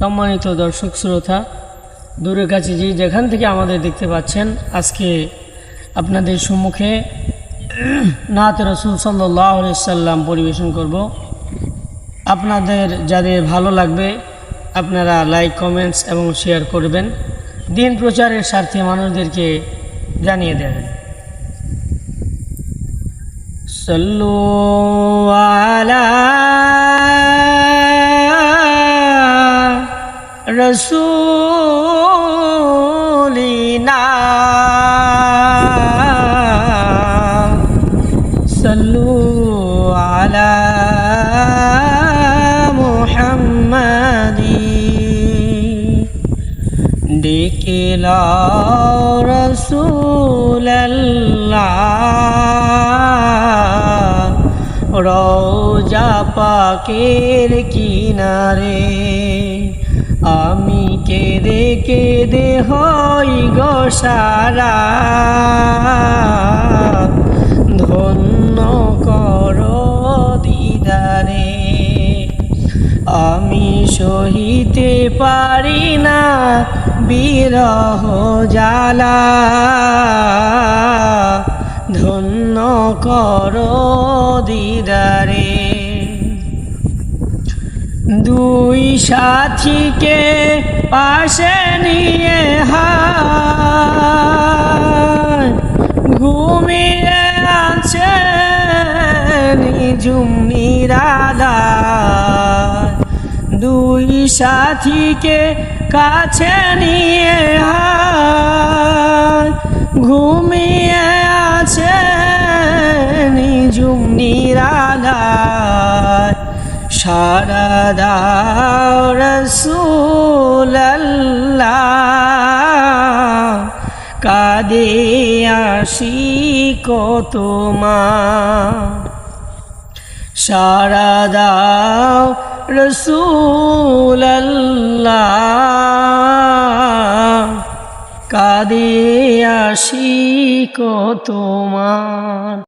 সম্মানিত দর্শক শ্রোতা, দূরের কাছে যে যেখান থেকে আমাদের দেখতে পাচ্ছেন, আজকে আপনাদের সম্মুখে নাত রাসূল সাল্লাল্লাহু আলাইহি সাল্লাম পরিবেশন করব। আপনাদের যাদের ভালো লাগবে আপনারা লাইক, কমেন্টস এবং শেয়ার করবেন। দিন প্রচারের স্বার্থে মানুষদেরকে জানিয়ে দেবেন। সাল্লু আলা রসুলিনা সাল্লু আলা মুহাম্মাদি ডেকে লাও রাসূলাল্লাহ রওজা পাকের কিনারে। আমি কেঁদে কেঁদে হই গো সারা, ধন্য করো দিদারে। আমি সহিতে পারি না বিরহ জ্বালা, ধন্য করো দিদারে। দুই সাথীকে পাশে নিয়ে ঘুমিয়ে আছে নিঝুম নিরালায়। দুই সাথীকে কাছে নিয়ে ঘুমিয়ে আছে নিঝুম নিরালায়। সারা দাও রাসূলাল্লাহ কাঁদে আশিক তোমার। সারা দাও রাসূলাল্লাহ কাঁদে আশিক তোমার।